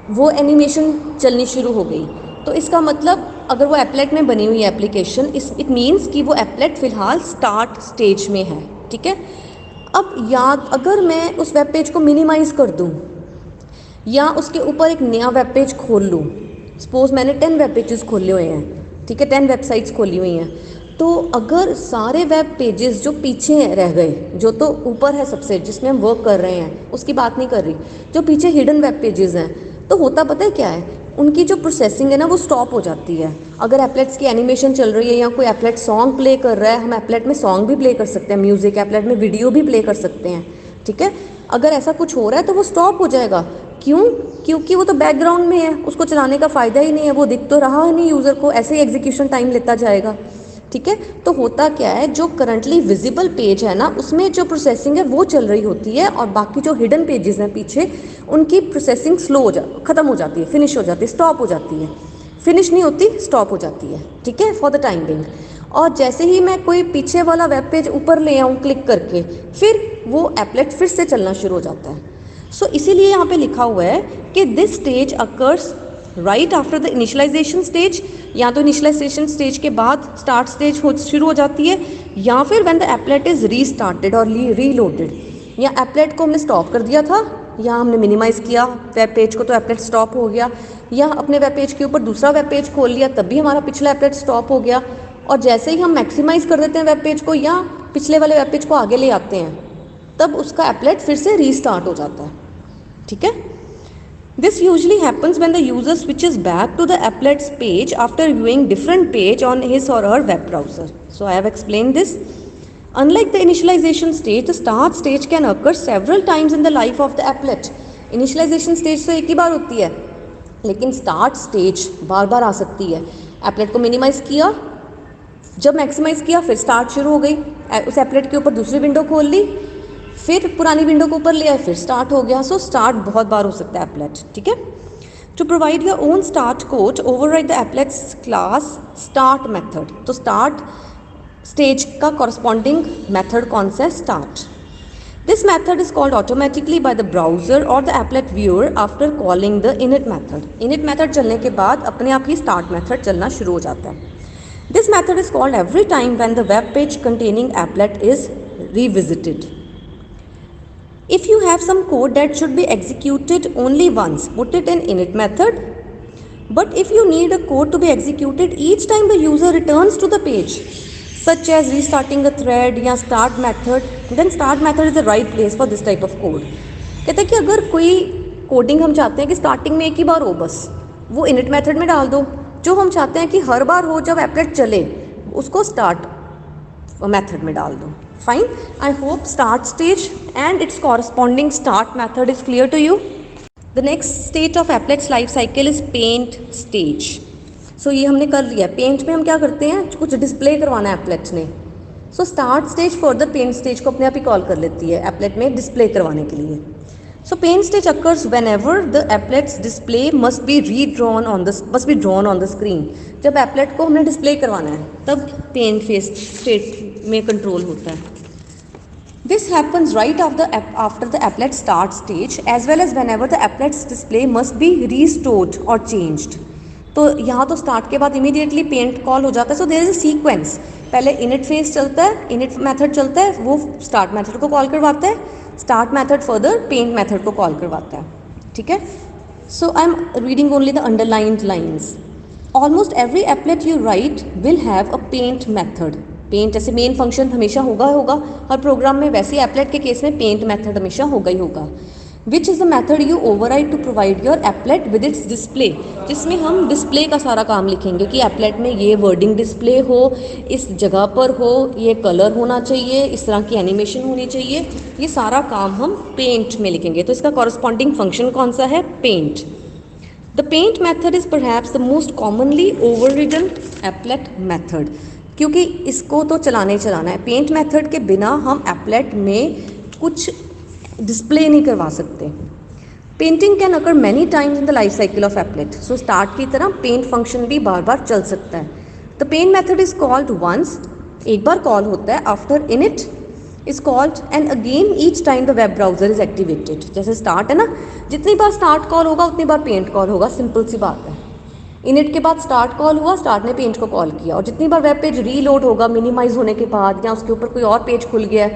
वो एनिमेशन चलनी शुरू हो गई, तो इसका मतलब अगर वो एप्लेट में बनी हुई एप्लीकेशन, इट मीन्स कि वो एप्लेट फ़िलहाल स्टार्ट स्टेज में है। ठीक है, अब अगर मैं उस वेब पेज को मिनिमाइज़ कर दूँ या उसके ऊपर एक नया वेब पेज खोल लूँ, सपोज़ मैंने 10 वेब पेजेस खोले हुए हैं, ठीक है, 10 वेबसाइट्स खोली हुई हैं, तो अगर सारे वेब पेजेस जो पीछे रह गए, जो तो ऊपर है सबसे जिसमें हम वर्क कर रहे हैं उसकी बात नहीं कर रही, जो पीछे हिडन वेब पेजेस हैं, तो होता पता है क्या है, उनकी जो प्रोसेसिंग है ना वो स्टॉप हो जाती है। अगर एप्लेट्स की एनिमेशन चल रही है या कोई एप्लेट सॉन्ग प्ले कर रहा है, हम एप्लेट में सॉन्ग भी प्ले कर सकते हैं, म्यूज़िक, एप्लेट में वीडियो भी प्ले कर सकते हैं। ठीक है, अगर ऐसा कुछ हो रहा है तो वो स्टॉप हो जाएगा। क्यों? क्योंकि वो तो बैकग्राउंड में है, उसको चलाने का फ़ायदा ही नहीं है, वो दिख तो रहा है नहीं यूज़र को, ऐसे ही एग्जीक्यूशन टाइम लेता जाएगा। ठीक है, तो होता क्या है, जो करंटली विजिबल पेज है ना उसमें जो प्रोसेसिंग है वो चल रही होती है, और बाकी जो हिडन पेजेस हैं पीछे उनकी प्रोसेसिंग ख़त्म हो जाती है, फिनिश हो जाती है, स्टॉप हो जाती है। फिनिश नहीं होती, स्टॉप हो जाती है। ठीक है, फॉर द टाइम बिंग। और जैसे ही मैं कोई पीछे वाला वेब पेज ऊपर ले आऊँ क्लिक करके, फिर वो एप्लेट फिर से चलना शुरू हो जाता है। सो इसीलिए यहाँ पे लिखा हुआ है कि this stage occurs right after the initialization stage, या तो इनिशियलाइजेशन स्टेज के बाद स्टार्ट स्टेज शुरू हो जाती है, या फिर when the applet is restarted और रीलोडेड। या एप्लेट को हमने स्टॉप कर दिया था, या हमने मिनिमाइज़ किया वेब पेज को तो एप्लेट स्टॉप हो गया, या अपने वेब पेज के ऊपर दूसरा वेब पेज खोल लिया तब भी हमारा पिछला एप्लेट स्टॉप हो गया। और जैसे ही हम मैक्सिमाइज़ कर देते हैं वेब पेज को या पिछले वाले वेब पेज को आगे ले आते हैं, तब उसका एप्लेट फिर से रीस्टार्ट हो जाता है। ठीक है, this usually happens when the user switches back to the applet's page after viewing different page on his or her web browser. So I have explained this. Unlike the initialization stage, the start stage can occur several times in the life of the applet. Initialization stage तो एक ही बार होती है, लेकिन start stage बार बार आ सकती है। Applet को minimise किया, जब मैक्सिमाइज़ किया फिर स्टार्ट शुरू हो गई, उस एप्लेट के ऊपर दूसरी विंडो खोल ली, फिर पुरानी विंडो को ऊपर ले आए, फिर स्टार्ट हो गया। सो स्टार्ट बहुत बार हो सकता है एप्लेट। ठीक है, to provide your own start code override the applet's class start method. तो स्टार्ट स्टेज का कॉरस्पॉन्डिंग मेथड कौन सा है, start. This method is called automatically by the browser और the applet viewer after calling the init method. Init method चलने के बाद अपने आप ही स्टार्ट मेथड चलना शुरू हो जाता है। This method is called every time when the web page containing applet is revisited. If you have some code that should be executed only once, put it in init method. But if you need a code to be executed each time the user returns to the page, such as restarting a thread या start method, then start method is the right place for this type of code. कहते हैं कि अगर कोई coding हम चाहते हैं कि स्टार्टिंग में एक ही बार हो, बस वो init method में डाल दो। जो हम चाहते हैं कि हर बार हो जब एप्लेट चले, उसको स्टार्ट मेथड में डाल दो। Fine. I hope start stage and its corresponding start method is clear to you. The next stage of applet's life cycle is paint stage. So ये हमने कर लिया. पेंट में हम क्या करते हैं, कुछ डिस्प्ले करवाना है एप्लेट ने. So start stage further paint stage को अपने आप ही कॉल कर लेती है एप्लेट में डिस्प्ले करवाने के लिए. So paint stage occurs whenever the applet's display must be drawn on the screen. जब एप्लेट को हमने डिस्प्ले करवाना है तब पेंट फेस स्टेट में कंट्रोल होता है. This happens right after the applet start stage as well as whenever the applet's display must be restored or changed. तो यहाँ तो स्टार्ट के बाद इमीडिएटली पेंट कॉल हो जाता है. So there is a sequence. पहले इनिट फेज चलता है, इनिट मेथड चलता है, वो स्टार्ट मेथड को कॉल करवाता है. Start method further paint method को कॉल करवाता है. ठीक है. So I am reading only the underlined lines. Almost every applet you write will have a paint method. Paint जैसे मेन फंक्शन हमेशा होगा हर प्रोग्राम में, वैसे एप्लेट के केस में पेंट मेथड हमेशा होगा ही होगा. Which is the method you override to provide your applet with its display. जिसमें हम डिस्प्ले का सारा काम लिखेंगे कि एप्लेट में ये वर्डिंग डिस्प्ले हो, इस जगह पर हो, ये कलर होना चाहिए, इस तरह की एनिमेशन होनी चाहिए. ये सारा काम हम पेंट में लिखेंगे. तो इसका कॉरस्पॉन्डिंग फंक्शन कौन सा है, paint. The paint method is perhaps the most commonly overridden applet method. क्योंकि इसको तो चलाना ही चलाना है. पेंट मेथड के बिना हम एप्लेट में कुछ डिस्प्ले नहीं करवा सकते. Painting can occur many times in the life cycle of applet. So start की तरह पेंट फंक्शन भी बार बार चल सकता है. The paint method is called once, एक बार कॉल होता है. After init is called and again each time the web browser is activated. जैसे स्टार्ट है ना, जितनी बार स्टार्ट कॉल होगा उतनी बार पेंट कॉल होगा. सिंपल सी बात है. इनिट के बाद स्टार्ट कॉल हुआ, स्टार्ट ने पेंट को कॉल किया. और जितनी बार वेब पेज रीलोड होगा मिनिमाइज होने के बाद, या उसके ऊपर कोई और पेज खुल गया,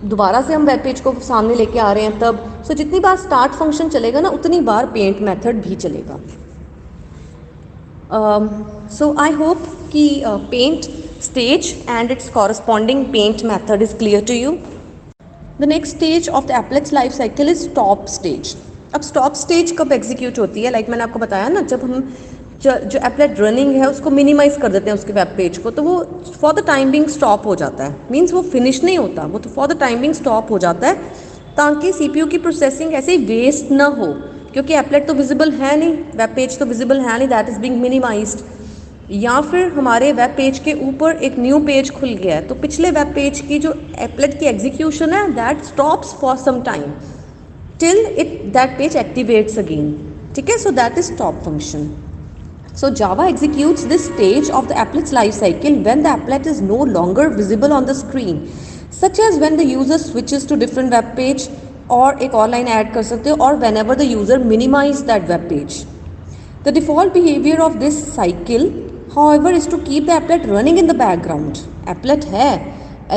दोबारा से हम वेब पेज को सामने लेके आ रहे हैं तब, सो जितनी बार स्टार्ट फंक्शन चलेगा ना उतनी बार पेंट मेथड भी चलेगा. सो आई होप कि paint stage and its corresponding paint method is clear to you. The next stage of the applets life cycle is stop stage. अब स्टॉप स्टेज कब execute होती है, लाइक मैंने आपको बताया ना, जब हम जो एप्लेट रनिंग है उसको मिनिमाइज़ कर देते हैं उसके वेब पेज को, तो वो for the time being stop हो जाता है. मींस वो फिनिश नहीं होता, वो तो for the time being stop हो जाता है ताकि सीपीयू की प्रोसेसिंग ऐसे ही वेस्ट ना हो. क्योंकि एप्लेट तो विजिबल है नहीं, वेब पेज तो विजिबल है नहीं, दैट इज़ बिंग मिनिमाइज्ड. या फिर हमारे वेब पेज के ऊपर एक न्यू पेज खुल गया है तो पिछले वेब पेज की जो एप्लेट की एग्जीक्यूशन है that stops for some time till that page activates again. ठीक है. So that is stop function. So Java executes this stage of the applet's life cycle when the applet is no longer visible on the screen, such as when the user switches to different web page, और एक और line add कर सकते हो, और whenever the user minimize that web page. The default behavior of this cycle, however, is to keep the applet running in the background. Applet है,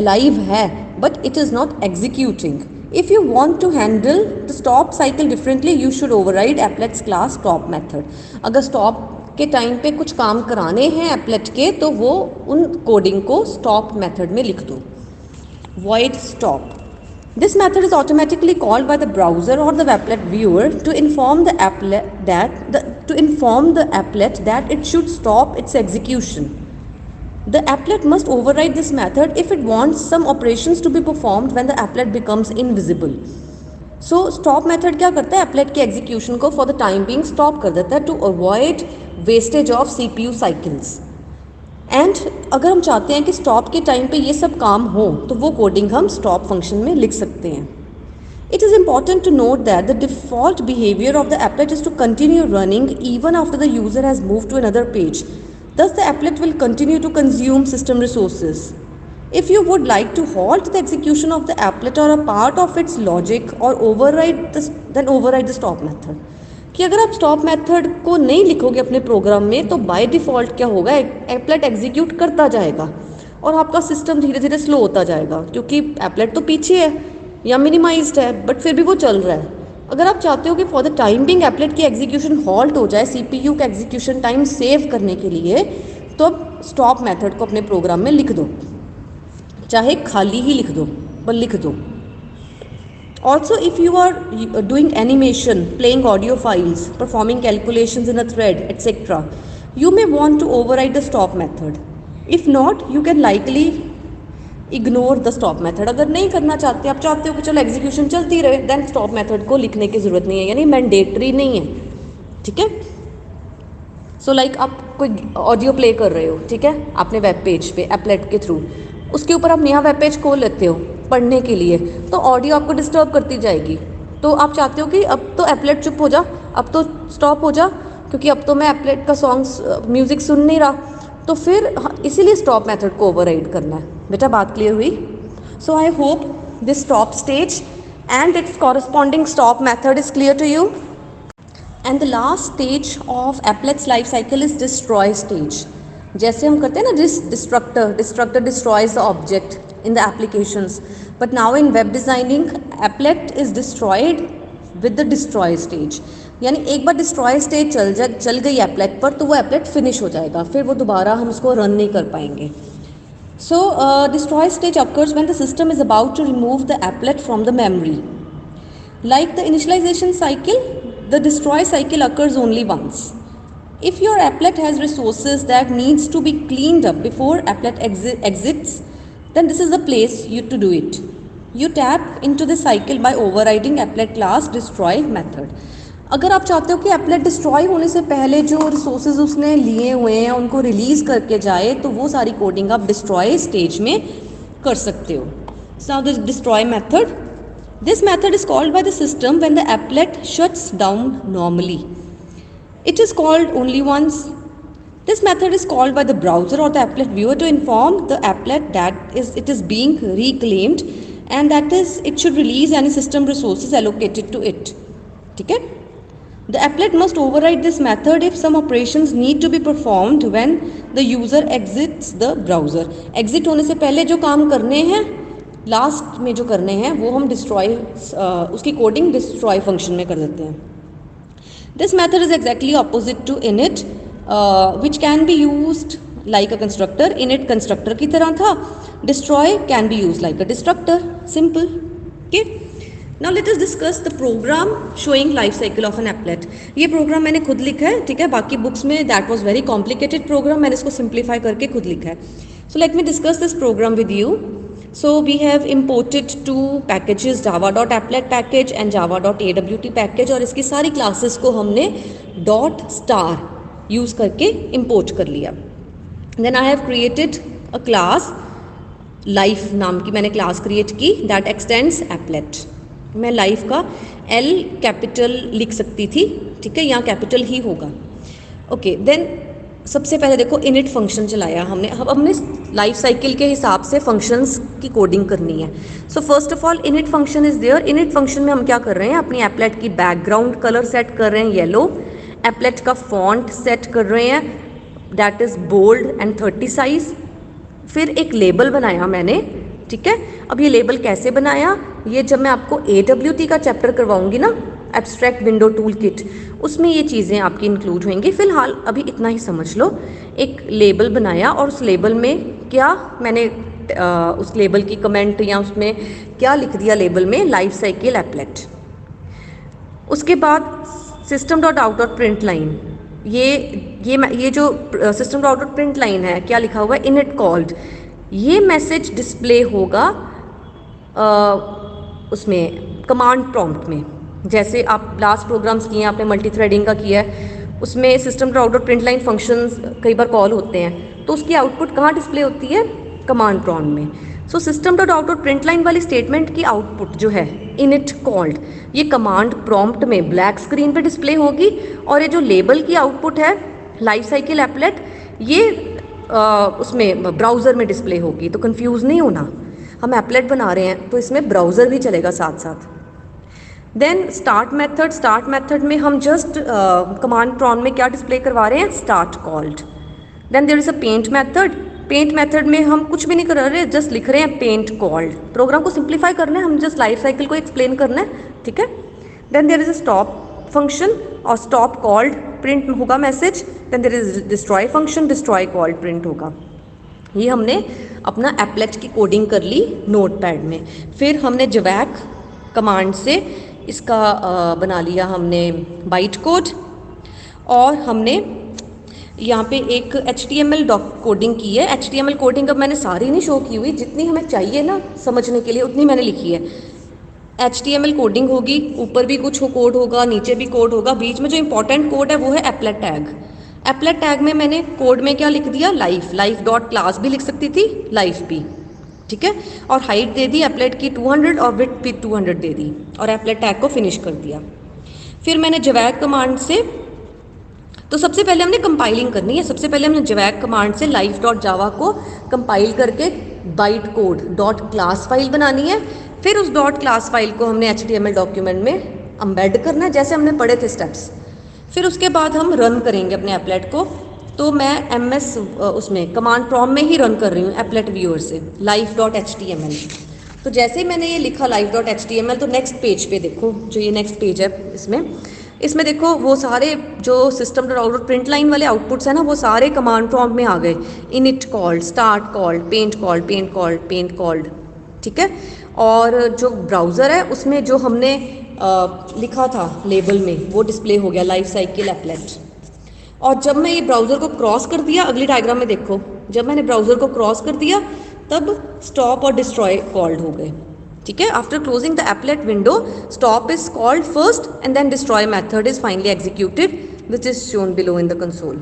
alive है, but it is not executing. If you want to handle the stop cycle differently, you should override applet's class stop method. अगर stop के time पे कुछ काम कराने हैं applet के तो वो उन कोडिंग को stop method में लिख दो. Void stop. This method is automatically called by the browser or the applet viewer to inform the applet that it should stop its execution. The applet must override this method if it wants some operations to be performed when the applet becomes invisible. So stop method क्या करता है, applet के execution को for the time being stop कर देता है to avoid wastage of CPU cycles. And अगर हम चाहते हैं कि stop के टाइम पे ये सब काम हो तो वो कोडिंग हम stop function में लिख सकते हैं. It is important to note that the default behavior of the applet is to continue running even after the user has moved to another page. Thus, the applet will continue to consume system resources. If you would like to halt the execution of the applet or a part of its logic or override the stop method. कि अगर आप stop method को नहीं लिखोगे अपने programme में तो by default क्या होगा, applet execute करता जाएगा और आपका सिस्टम धीरे धीरे स्लो होता जाएगा क्योंकि applet तो पीछे है या मिनिमाइज्ड है बट फिर भी वो चल रहा है. अगर आप चाहते हो कि for the time being applet की एग्जीक्यूशन हॉल्ट हो जाए सीपीयू का एग्जीक्यूशन टाइम सेव करने के लिए, तो अब स्टॉप मेथड को अपने प्रोग्राम में लिख दो, चाहे खाली ही लिख दो पर लिख दो. Also if you are doing animation, playing audio files, performing calculations in a thread etcetera, you may want to override the stop method. If not, you can likely ignore the stop method. अगर नहीं करना चाहते, आप चाहते हो कि चलो execution चलती रहे, देन स्टॉप मेथड को लिखने की ज़रूरत नहीं है, यानी मैंडेटरी नहीं है, ठीक है। सो लाइक आप कोई ऑडियो प्ले कर रहे हो, ठीक है, आपने वेब पेज पे एप्लेट के थ्रू, उसके ऊपर आप नया वेब पेज खोल लेते हो पढ़ने के लिए, तो ऑडियो आपको डिस्टर्ब करती जाएगी। तो आप चाहते हो कि अब तो एप्लेट चुप हो जा, अब तो स्टॉप हो जा, क्योंकि अब तो मैं एप्लेट का सॉन्ग्स म्यूज़िक सुन नहीं रहा। तो फिर इसीलिए स्टॉप मेथड को ओवरराइड करना है। बेटा बात क्लियर हुई? So I hope this stop stage and its corresponding stop method is clear to you. And the last stage of एप्लेट्स life cycle is destroy stage. जैसे हम करते हैं ना, destructor destroys the object in the applications, but now in web designing applet is destroyed with the destroy stage. यानी एक बार destroy stage चल गई applet पर, तो वो एप्लेट फिनिश हो जाएगा, फिर वो दोबारा हम उसको रन नहीं कर पाएंगे। So destroy stage occurs when the system is about to remove the applet from the memory. Like the initialization cycle, the destroy cycle occurs only once. If your applet has resources that needs to be cleaned up before applet exits, then this is the place you to do it. You tap into the cycle by overriding applet class destroy method. अगर आप चाहते हो कि applet destroy होने से पहले जो resources उसने लिए हुए हैं उनको रिलीज़ करके जाए, तो वो सारी कोडिंग आप डिस्ट्रॉय स्टेज में कर सकते हो। Now this destroy method, this method is called by the system when the applet shuts down normally. It is called only once. This method is called by the browser और the applet viewer to inform the applet that it is being reclaimed and that is it should release any system resources allocated to it, ठीक है। The applet must override this method if some operations need to be performed when the user exits the browser. Exit होने से पहले जो काम करने हैं, last में जो करने हैं, वो हम डिस्ट्रॉय उसकी कोडिंग डिस्ट्रॉय फंक्शन में कर देते हैं। This method is exactly opposite to init, which can be used like a constructor. Init constructor की तरह था, destroy can be used like a destructor. Simple. Okay. Now let us discuss the program showing life cycle of an applet. ये programme मैंने खुद लिखा है, ठीक है। बाकी बुक्स में that was very complicated program, मैंने इसको simplify करके खुद लिखा है। So let me discuss this program with you. So we have imported two packages, java.applet package and java.awt package, और इसकी सारी classes को हमने .star यूज़ करके import कर लिया। Then I have created a class, life नाम की मैंने class create की, that extends applet। मैं लाइफ का L कैपिटल लिख सकती थी, ठीक है, यहाँ कैपिटल ही होगा। ओके, देन सबसे पहले देखो इनिट फंक्शन चलाया हमने। अब हमने लाइफ साइकिल के हिसाब से फंक्शंस की कोडिंग करनी है। So first of all init function is there. Init function में हम क्या कर रहे हैं, अपनी एप्लेट की बैकग्राउंड कलर सेट कर रहे हैं येलो, एप्लेट का फॉन्ट सेट कर रहे हैं that is bold and 30 size. फिर एक लेबल बनाया मैंने, ठीक है। अब ये लेबल कैसे बनाया, ये जब मैं आपको AWT का चैप्टर करवाऊंगी ना, एब्स्ट्रैक्ट विंडो टूल किट, उसमें ये चीज़ें आपकी इंक्लूड होंगी। फिलहाल अभी इतना ही समझ लो। एक लेबल बनाया और उस लेबल में क्या मैंने उस लेबल की कमेंट या उसमें क्या लिख दिया, लेबल में लाइफ साइकिल एप्लेट। उसके बाद system dot out dot print line, ये जो system dot out dot print line है, क्या लिखा हुआ है, इनिट कॉल्ड। ये मैसेज डिस्प्ले होगा उसमें कमांड प्रॉम्प्ट में। जैसे आप लास्ट प्रोग्राम्स किए हैं, आपने मल्टी थ्रेडिंग का किया है, उसमें system dot out dot print line functions कई बार कॉल होते हैं, तो उसकी आउटपुट कहाँ डिस्प्ले होती है, कमांड प्रॉम्प्ट में। So system dot out dot print line वाली स्टेटमेंट की आउटपुट जो है इनिट कॉल्ड, ये कमांड प्रॉम्प्ट में ब्लैक स्क्रीन पे डिस्प्ले होगी, और ये जो लेबल की आउटपुट है लाइफ साइकिल एप्लेट, ये उसमें ब्राउज़र में डिस्प्ले होगी। तो कंफ्यूज नहीं होना, हम एप्लेट बना रहे हैं तो इसमें ब्राउज़र भी चलेगा साथ साथ। देन स्टार्ट मेथड में हम जस्ट कमांड प्रॉम्प्ट में क्या डिस्प्ले करवा रहे हैं, start called. Then there is a paint method में हम कुछ भी नहीं कर रहे, जस्ट लिख रहे हैं पेंट कॉल्ड। प्रोग्राम को सिंप्लीफाई करना है, हम जस्ट लाइफ साइकिल को एक्सप्लेन करना है, ठीक है। Then there is a stop function, और स्टॉप कॉल्ड प्रिंट होगा message. Then there is destroy function, destroy called print होगा। ये हमने अपना एप्लेट की कोडिंग कर ली नोटपैड में। फिर हमने जवैक कमांड से इसका बना लिया हमने बाइट कोड, और हमने यहाँ पे एक HTML कोडिंग की है। HTML कोडिंग अब मैंने सारी नहीं शो की हुई, जितनी हमें चाहिए ना समझने के लिए उतनी मैंने लिखी है। HTML कोडिंग होगी, ऊपर भी कुछ कोड होगा, नीचे भी कोड होगा, बीच में जो इंपॉर्टेंट कोड है वो है एप्लेट टैग। एप्लेट टैग में मैंने कोड में क्या लिख दिया, लाइफ डॉट क्लास भी लिख सकती थी, लाइफ भी, ठीक है। और हाइट दे दी एप्लेट की 200 और विड्थ भी 200 दे दी और एप्लेट टैग को फिनिश कर दिया। फिर मैंने जवैक कमांड से, तो सबसे पहले हमने कंपाइलिंग करनी है। सबसे पहले हमने जवैक कमांड से लाइफ डॉट जावा को कंपाइल करके byte code dot class file बनानी है। फिर उस डॉट क्लास फाइल को हमने HTML डॉक्यूमेंट में एम्बेड करना है, जैसे हमने पढ़े थे स्टेप्स। फिर उसके बाद हम रन करेंगे अपने एप्लेट को। तो मैं MS उसमें कमांड प्रॉम्प्ट में ही रन कर रही हूँ एप्लेट व्यूअर से लाइफ डॉट HTML। तो जैसे ही मैंने ये लिखा लाइफ डॉट HTML, तो नेक्स्ट पेज पे देखो, जो ये नेक्स्ट पेज है इसमें देखो वो सारे जो system dot output print line वाले आउटपुट्स हैं ना, वो सारे कमांड प्रॉम्प्ट में आ गए। Init called, start called, paint called, paint called, paint called, ठीक है। और जो ब्राउज़र है उसमें जो हमने लिखा था लेबल में वो डिस्प्ले हो गया, लाइफ साइकिल एप्लेट। और जब मैं ये ब्राउज़र को क्रॉस कर दिया, अगली डायग्राम में देखो, जब मैंने ब्राउज़र को क्रॉस कर दिया तब स्टॉप और डिस्ट्रॉय कॉल्ड हो गए, ठीक है। After closing the applet window, stop is called first and then destroy method is finally executed which is shown below in the console.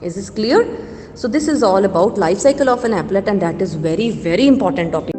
Is this clear? So this is all about life cycle of an applet, and that is very, very important topic.